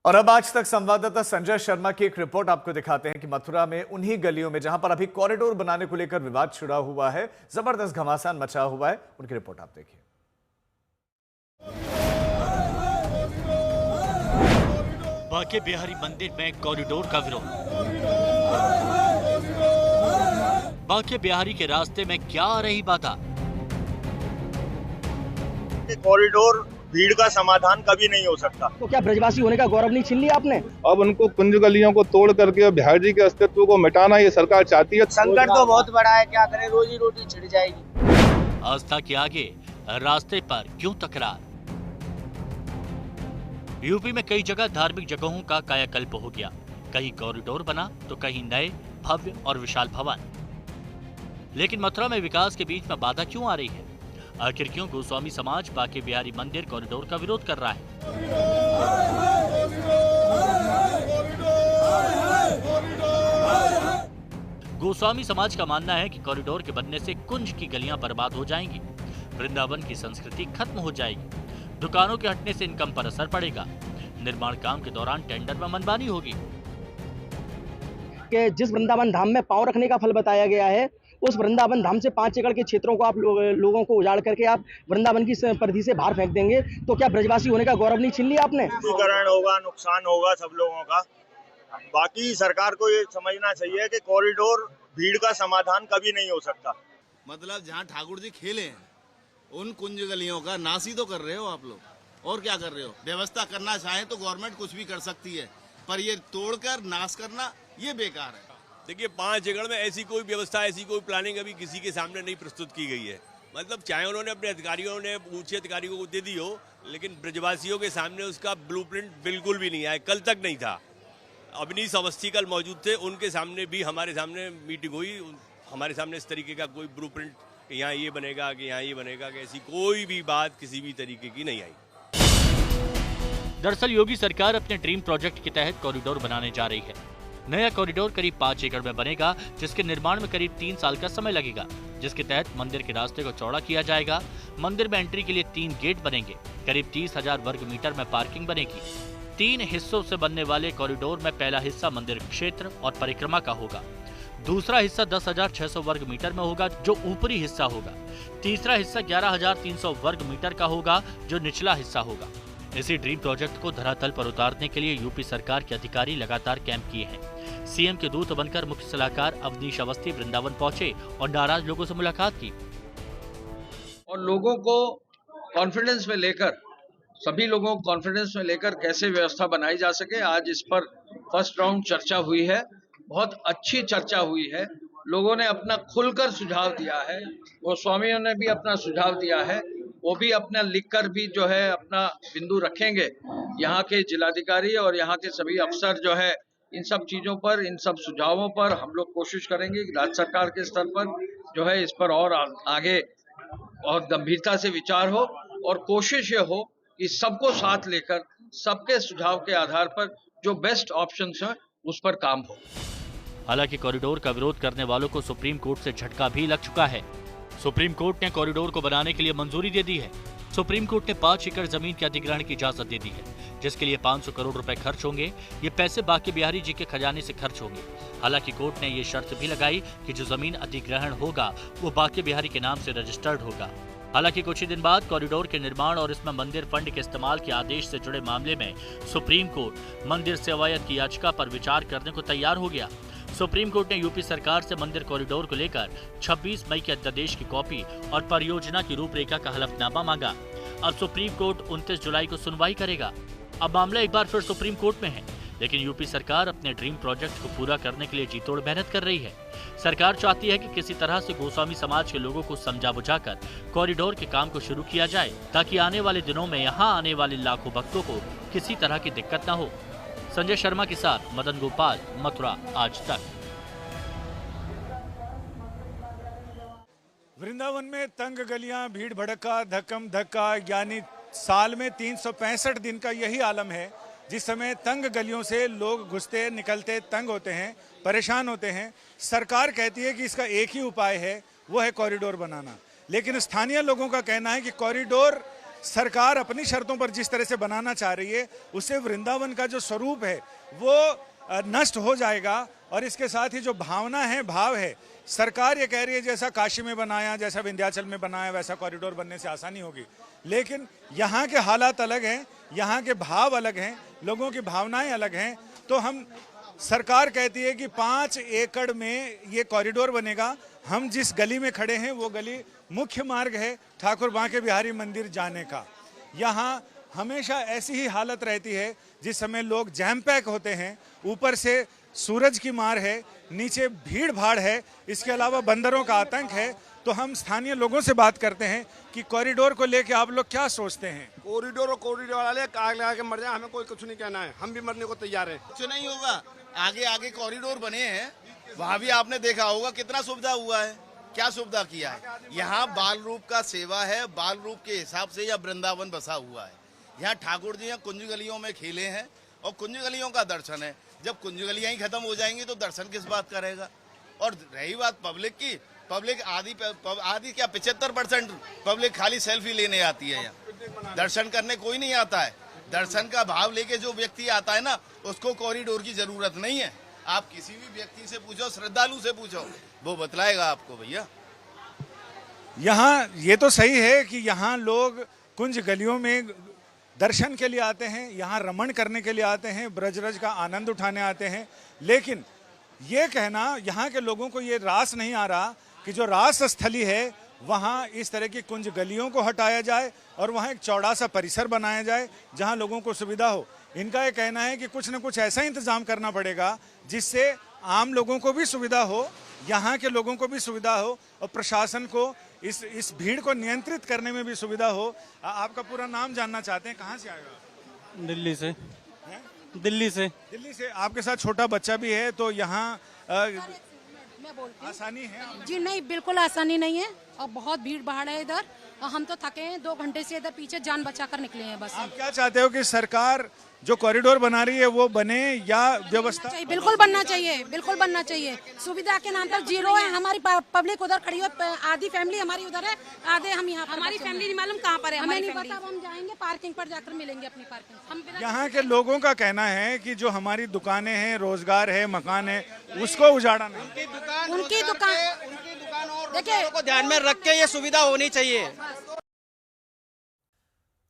और अब आज तक संवाददाता संजय शर्मा की एक रिपोर्ट आपको दिखाते हैं कि मथुरा में उन्हीं गलियों में जहां पर अभी कॉरिडोर बनाने को लेकर विवाद छिड़ा हुआ है, जबरदस्त घमासान मचा हुआ है। उनकी रिपोर्ट आप देखिए। बांके बिहारी मंदिर में कॉरिडोर का विरोध। बांके बिहारी के रास्ते में क्या आ रही बाधा? कॉरिडोर भीड़ का समाधान कभी नहीं हो सकता। तो क्या ब्रजवासी होने का गौरव नहीं छीन लिया आपने? अब उनको कुंज गलियों को तोड़ करके बिहार जी के अस्तित्व को मिटाना ये सरकार चाहती है। संकट तो बहुत बड़ा है, क्या करें, रोजी रोटी छिड़ जाएगी। आस्था के आगे रास्ते पर क्यों तकरार? यूपी में कई जगह धार्मिक जगहों का कायाकल्प हो गया। कहीं कॉरिडोर बना तो कहीं नए भव्य और विशाल भवन। लेकिन मथुरा में विकास के बीच में बाधा क्यों आ रही है? आखिर क्यों गोस्वामी समाज बांके बिहारी मंदिर कॉरिडोर का विरोध कर रहा है? गोस्वामी समाज का मानना है कि कॉरिडोर के बनने से कुंज की गलियां बर्बाद हो जाएंगी, वृंदावन की संस्कृति खत्म हो जाएगी, दुकानों के हटने से इनकम पर असर पड़ेगा, निर्माण काम के दौरान टेंडर में मनमानी होगी। कि जिस वृंदावन धाम में पांव रखने का फल बताया गया है, उस वृंदावन धाम से 5 एकड़ के क्षेत्रों को आप लोगों को उजाड़ करके आप वृंदावन की परिधि से बाहर फेंक देंगे, तो क्या ब्रजवासी होने का गौरव नहीं छीन लिया आपने? ध्रुवीकरण होगा, नुकसान होगा सब लोगों का। बाकी सरकार को ये समझना चाहिए कि कॉरिडोर भीड़ का समाधान कभी नहीं हो सकता। मतलब जहाँ ठाकुर जी खेले हैं उन कुंज गलियों का नाश ही तो कर रहे हो आप लोग, और क्या कर रहे हो? व्यवस्था करना चाहे तो गवर्नमेंट कुछ भी कर सकती है, पर ये तोड़कर नाश करना ये बेकार है। देखिए 5 एकड़ में ऐसी कोई व्यवस्था, ऐसी कोई प्लानिंग अभी किसी के सामने नहीं प्रस्तुत की गई है। मतलब चाहे उन्होंने अपने अधिकारियों ने ऊंचे अधिकारियों को दे दी हो, लेकिन ब्रजवासियों के सामने उसका ब्लूप्रिंट बिल्कुल भी नहीं आया, कल तक नहीं था। अवनीश अवस्थी कल मौजूद थे, उनके सामने भी हमारे सामने मीटिंग हुई, हमारे सामने इस तरीके का कोई ब्लूप्रिंट कि यहाँ ये बनेगा, कि यहाँ ये बनेगा, कि ऐसी कोई भी बात किसी भी तरीके की नहीं आई। दरअसल योगी सरकार अपने ड्रीम प्रोजेक्ट के तहत कॉरिडोर बनाने जा रही है। नया कॉरिडोर करीब 5 एकड़ में बनेगा, जिसके निर्माण में करीब 3 साल का समय लगेगा, जिसके तहत मंदिर के रास्ते को चौड़ा किया जाएगा। मंदिर में एंट्री के लिए 3 गेट बनेंगे, करीब 30,000 वर्ग मीटर में पार्किंग बनेगी। 3 हिस्सों से बनने वाले कॉरिडोर में पहला हिस्सा मंदिर क्षेत्र और परिक्रमा का होगा, दूसरा हिस्सा 10,600 वर्ग मीटर में होगा जो ऊपरी हिस्सा होगा, तीसरा हिस्सा 11,300 वर्ग मीटर का होगा जो निचला हिस्सा होगा। इसी ड्रीम प्रोजेक्ट को धरातल पर उतारने के लिए यूपी सरकार के अधिकारी लगातार कैंप किए हैं। सीएम के दूत बनकर मुख्य सलाहकार अवनीश अवस्थी वृंदावन पहुंचे और नाराज लोगों से मुलाकात की और लोगों को कॉन्फिडेंस में लेकर, सभी लोगों को कॉन्फिडेंस में लेकर कैसे व्यवस्था बनाई जा सके, आज इस पर फर्स्ट राउंड चर्चा हुई है। बहुत अच्छी चर्चा हुई है, लोगों ने अपना खुलकर सुझाव दिया है, गोस्वामियों ने भी अपना सुझाव दिया है, वो भी अपना लिखकर भी जो है अपना बिंदु रखेंगे। यहाँ के जिलाधिकारी और यहाँ के सभी अफसर जो है इन सब चीजों पर, इन सब सुझावों पर हम लोग कोशिश करेंगे कि राज्य सरकार के स्तर पर जो है इस पर और आगे और गंभीरता से विचार हो और कोशिश ये हो कि सबको साथ लेकर सबके सुझाव के आधार पर जो बेस्ट ऑप्शंस हैं उस पर काम हो। हालांकि कॉरिडोर का विरोध करने वालों को सुप्रीम कोर्ट से झटका भी लग चुका है। सुप्रीम कोर्ट ने कॉरिडोर को बनाने के लिए मंजूरी दे दी है। सुप्रीम कोर्ट ने 5 एकड़ जमीन के अधिग्रहण की इजाजत दे दी है, जिसके लिए 500 करोड़ रुपए खर्च होंगे। ये पैसे बांके बिहारी जी के खजाने से खर्च होंगे। हालांकि कोर्ट ने ये शर्त भी लगाई कि जो जमीन अधिग्रहण होगा वो बांके बिहारी के नाम से रजिस्टर्ड होगा। हालांकि कुछ ही दिन बाद कॉरिडोर के निर्माण और इसमें मंदिर फंड के इस्तेमाल के आदेश से जुड़े मामले में सुप्रीम कोर्ट मंदिर सेवायत की याचिका पर विचार करने को तैयार हो गया। सुप्रीम कोर्ट ने यूपी सरकार से मंदिर कॉरिडोर को लेकर 26 मई के अध्यादेश की कॉपी और परियोजना की रूपरेखा का हलफनामा मांगा। अब सुप्रीम कोर्ट 29 जुलाई को सुनवाई करेगा। अब मामला एक बार फिर सुप्रीम कोर्ट में है, लेकिन यूपी सरकार अपने ड्रीम प्रोजेक्ट को पूरा करने के लिए जी तोड़ मेहनत कर रही है। सरकार चाहती है कि किसी तरह से गोस्वामी समाज के लोगों को समझा बुझाकर कॉरिडोर के काम को शुरू किया जाए, ताकि आने वाले दिनों में यहाँ आने वाले लाखों भक्तों को किसी तरह की दिक्कत न हो। संजय शर्मा के साथ मदन गोपाल, मथुरा, आज तक। वृंदावन में तंग गलियां, भीड़ भड़का, धक्कम धक्का, यानी साल में 365 दिन का यही आलम है। जिस समय तंग गलियों से लोग घुसते निकलते तंग होते हैं, परेशान होते हैं। सरकार कहती है कि इसका एक ही उपाय है, वो है कॉरिडोर बनाना। लेकिन स्थानीय लोगों का कहना है कि कॉरिडोर सरकार अपनी शर्तों पर जिस तरह से बनाना चाह रही है, उससे वृंदावन का जो स्वरूप है वो नष्ट हो जाएगा। और इसके साथ ही जो भावना है, भाव है, सरकार ये कह रही है जैसा काशी में बनाया, जैसा विंध्याचल में बनाया, वैसा कॉरिडोर बनने से आसानी होगी। लेकिन यहाँ के हालात अलग हैं, यहाँ के भाव अलग हैं, लोगों की भावनाएं अलग हैं। तो हम सरकार कहती है कि 5 एकड़ में ये कॉरिडोर बनेगा। हम जिस गली में खड़े हैं वो गली मुख्य मार्ग है ठाकुर बांके बिहारी मंदिर जाने का। यहाँ हमेशा ऐसी ही हालत रहती है, जिस समय लोग जैम पैक होते हैं, ऊपर से सूरज की मार है, नीचे भीड़ भाड़ है, इसके अलावा बंदरों का आतंक है। तो हम स्थानीय लोगों से बात करते हैं कि कॉरिडोर को लेकर आप लोग क्या सोचते हैं। कॉरिडोर और कॉरिडोर वाले आग लगा के मर जाए, हमें कोई कुछ नहीं कहना है, हम भी मरने को तैयार हैं। कुछ नहीं होगा, आगे आगे कॉरिडोर बने हैं, वहाँ भी आपने देखा होगा कितना सुविधा हुआ है, क्या सुविधा किया है। यहाँ बाल रूप का सेवा है, बाल रूप के हिसाब से यह वृंदावन बसा हुआ है। यहाँ ठाकुर जी कुंज गलियों में खेले हैं और कुंज गलियों का दर्शन है। जब कुंज गलियाँ ही खत्म हो जाएंगी तो दर्शन किस बात करेगा। और रही बात पब्लिक की, पब्लिक आधी क्या 75% पब्लिक खाली सेल्फी लेने आती है, यहाँ दर्शन करने कोई नहीं आता है। दर्शन का भाव लेके जो व्यक्ति आता है ना, उसको कॉरिडोर की जरूरत नहीं है। आप किसी भी व्यक्ति से पूछो, श्रद्धालु से पूछो, वो बतलाएगा आपको। भैया यहाँ ये तो सही है कि यहाँ लोग कुंज गलियों में दर्शन के लिए आते हैं, यहाँ रमण करने के लिए आते हैं, ब्रजरज का आनंद उठाने आते हैं। लेकिन ये कहना, यहाँ के लोगों को ये रास नहीं आ रहा कि जो रास स्थली है वहाँ इस तरह की कुंज गलियों को हटाया जाए और वहाँ एक चौड़ा सा परिसर बनाया जाए जहाँ लोगों को सुविधा हो। इनका ये कहना है कि कुछ न कुछ ऐसा इंतजाम करना पड़ेगा जिससे आम लोगों को भी सुविधा हो, यहाँ के लोगों को भी सुविधा हो और प्रशासन को इस भीड़ को नियंत्रित करने में भी सुविधा हो। आपका पूरा नाम जानना चाहते हैं, कहाँ से आए हो? दिल्ली से। दिल्ली से। दिल्ली से। आपके साथ छोटा बच्चा भी है, तो यहाँ आसानी है? जी नहीं, बिल्कुल आसानी नहीं है और बहुत भीड़ भाड़ है इधर। हम तो थके हैं, 2 घंटे से इधर पीछे जान बचाकर निकले हैं बस। आप क्या चाहते हो कि सरकार जो कॉरिडोर बना रही है वो बने या व्यवस्था? बिल्कुल बनना चाहिए, बिल्कुल बनना चाहिए। सुविधा के नाम पर जीरो है। हमारी पब्लिक उधर खड़ी है, आधी फैमिली हमारी उधर है, आधे हम यहाँ। हमारी फैमिली नहीं मालूम कहाँ पर है, हमें नहीं पता। हम जाएंगे पार्किंग पर, जाकर मिलेंगे अपनी पार्किंग। यहाँ के लोगों का कहना है कि जो हमारी दुकानें हैं, रोजगार है, मकान है, उसको उजाड़ा नहीं। उनकी दुकान देखिए को ध्यान में रख के ये सुविधा होनी चाहिए।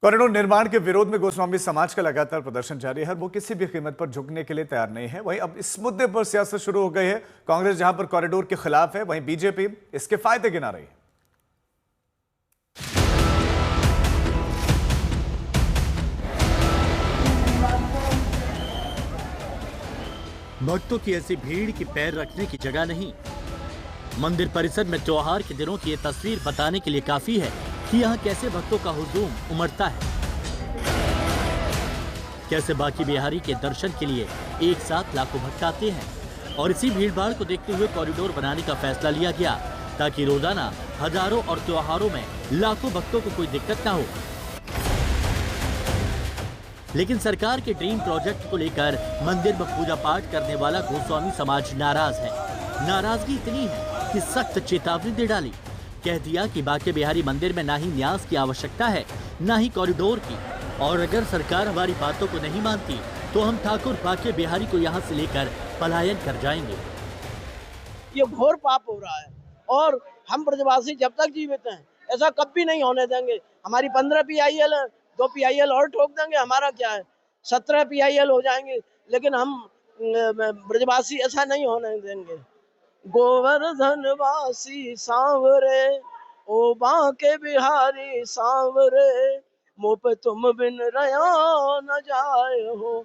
कॉरिडोर निर्माण के विरोध में गोस्वामी समाज का लगातार प्रदर्शन जारी है। वो किसी भी कीमत पर झुकने के लिए तैयार नहीं है। वहीं अब इस मुद्दे पर सियासत शुरू हो गई है। कांग्रेस जहां पर कॉरिडोर के खिलाफ है, वहीं बीजेपी इसके फायदे गिना रही है। भक्तों की ऐसी भीड़ की पैर रखने की जगह नहीं। मंदिर परिसर में त्योहार के दिनों की ये तस्वीर बताने के लिए काफी है कि यहाँ कैसे भक्तों का हुजूम उमड़ता है, कैसे बाकी बिहारी के दर्शन के लिए एक साथ लाखों भक्त आते हैं। और इसी भीड़भाड़ को देखते हुए कॉरिडोर बनाने का फैसला लिया गया ताकि रोजाना हजारों और त्योहारों में लाखों भक्तों को कोई दिक्कत न हो। लेकिन सरकार के ड्रीम प्रोजेक्ट को लेकर मंदिर में पूजा पाठ करने वाला गोस्वामी समाज नाराज है। नाराजगी इतनी है कि सख्त चेतावनी दे डाली। कह दिया कि बांके बिहारी मंदिर में ना ही न्यास की आवश्यकता है, ना ही कॉरिडोर की। और अगर सरकार हमारी बातों को नहीं मानती तो हम ठाकुर बांके बिहारी को यहाँ से लेकर पलायन कर जाएंगे। ये घोर पाप हो रहा है और हम ब्रजवासी जब तक जीवित हैं ऐसा कभी नहीं होने देंगे। हमारी 15 PIL है, 2 PIL और ठोक देंगे, हमारा क्या है, 17 PIL हो जाएंगे, लेकिन हम ब्रजवासी ऐसा नहीं होने देंगे। गोवर्धन वासी सांवरे, ओ बांके बिहारी सांवरे, मुँह पे तुम बिन रया न जाए हो।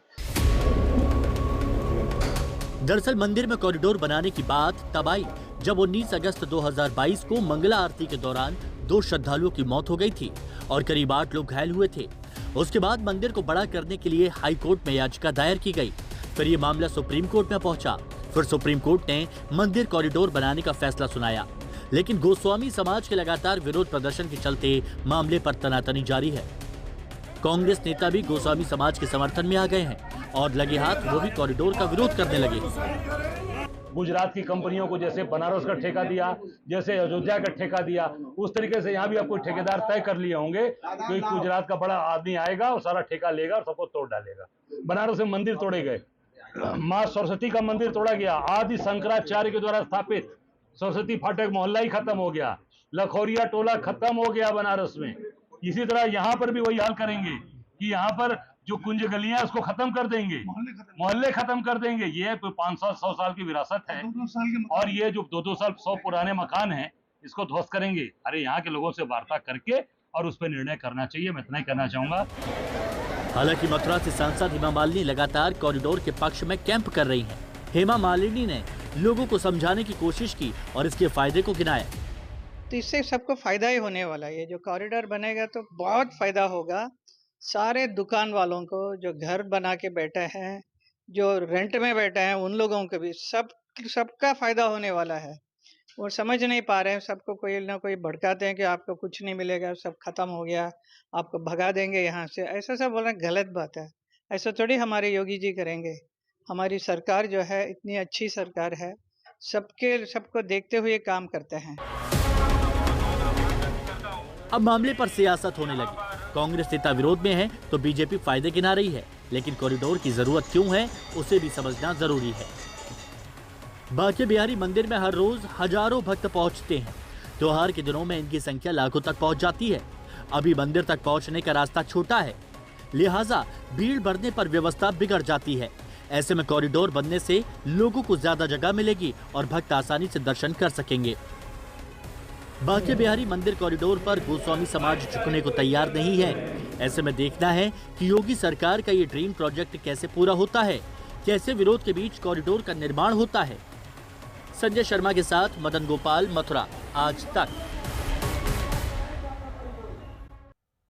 दरअसल मंदिर में कॉरिडोर बनाने की बात तब आई जब 19 अगस्त 2022 को मंगला आरती के दौरान 2 श्रद्धालुओं की मौत हो गई थी और करीब 8 लोग घायल हुए थे। उसके बाद मंदिर को बड़ा करने के लिए हाई कोर्ट में याचिका दायर की गई। फिर ये मामला सुप्रीम कोर्ट में पहुंचा। फिर सुप्रीम कोर्ट ने मंदिर कॉरिडोर बनाने का फैसला सुनाया। लेकिन गोस्वामी समाज के लगातार विरोध प्रदर्शन के चलते मामले पर तनातनी जारी है। कांग्रेस नेता भी गोस्वामी समाज के समर्थन में आ गए हैं और लगे हाथ वो भी कॉरिडोर का विरोध करने लगे। गुजरात की कंपनियों को जैसे बनारस का ठेका दिया, जैसे अयोध्या का ठेका दिया, उस तरीके से यहाँ भी आपको ठेकेदार तय कर लिए होंगे। कोई गुजरात का बड़ा आदमी आएगा और सारा ठेका लेगा और सबको तोड़ डालेगा। बनारस में मंदिर तोड़े गए, माँ सरस्वती का मंदिर तोड़ा गया, आदि शंकराचार्य के द्वारा स्थापित सरस्वती फाटक मोहल्ला ही खत्म हो गया, लखोरिया टोला खत्म हो गया बनारस में। इसी तरह यहाँ पर भी वही हाल करेंगे कि यहाँ पर जो कुंज गलियां उसको खत्म कर देंगे, मोहल्ले खत्म कर देंगे। ये 500-100 साल की विरासत है और ये जो 2-2 साल 100 पुराने मकान हैं इसको ध्वस्त करेंगे। अरे यहाँ के लोगों से वार्ता करके और उस पर निर्णय करना चाहिए। मैं इतना ही कहना चाहूंगा। हालांकि मथुरा से सांसद हेमा मालिनी लगातार कॉरिडोर के पक्ष में कैंप कर रही हैं। हेमा मालिनी ने लोगों को समझाने की कोशिश की और इसके फायदे को गिनाया। तो इससे सबको फायदा ही होने वाला है। ये जो कॉरिडोर बनेगा तो बहुत फायदा होगा सारे दुकान वालों को, जो घर बना के बैठे हैं, जो रेंट में बैठे हैं, उन लोगों को भी सबका फायदा होने वाला है। वो समझ नहीं पा रहे हैं, सबको कोई ना कोई भड़काते हैं कि आपको कुछ नहीं मिलेगा, सब खत्म हो गया, आपको भगा देंगे यहाँ से। ऐसा सब बोलना गलत बात है। ऐसा थोड़ी हमारे योगी जी करेंगे। हमारी सरकार जो है इतनी अच्छी सरकार है, सबको देखते हुए काम करते हैं। अब मामले पर सियासत होने लगी। कांग्रेस नेता विरोध में है तो बीजेपी फायदे गिना रही है, लेकिन कॉरिडोर की जरूरत क्यों है उसे भी समझना जरूरी है। बांके बिहारी मंदिर में हर रोज हजारों भक्त पहुंचते हैं। त्योहार के दिनों में इनकी संख्या लाखों तक पहुंच जाती है। अभी मंदिर तक पहुंचने का रास्ता छोटा है, लिहाजा भीड़ बढ़ने पर व्यवस्था बिगड़ जाती है। ऐसे में कॉरिडोर बनने से लोगों को ज्यादा जगह मिलेगी और भक्त आसानी से दर्शन कर सकेंगे। बांके बिहारी मंदिर कॉरिडोर पर गोस्वामी समाज झुकने को तैयार नहीं है। ऐसे में देखना है कि योगी सरकार का ये ड्रीम प्रोजेक्ट कैसे पूरा होता है, कैसे विरोध के बीच कॉरिडोर का निर्माण होता है। संजय शर्मा के साथ मदन गोपाल, मथुरा, आज तक।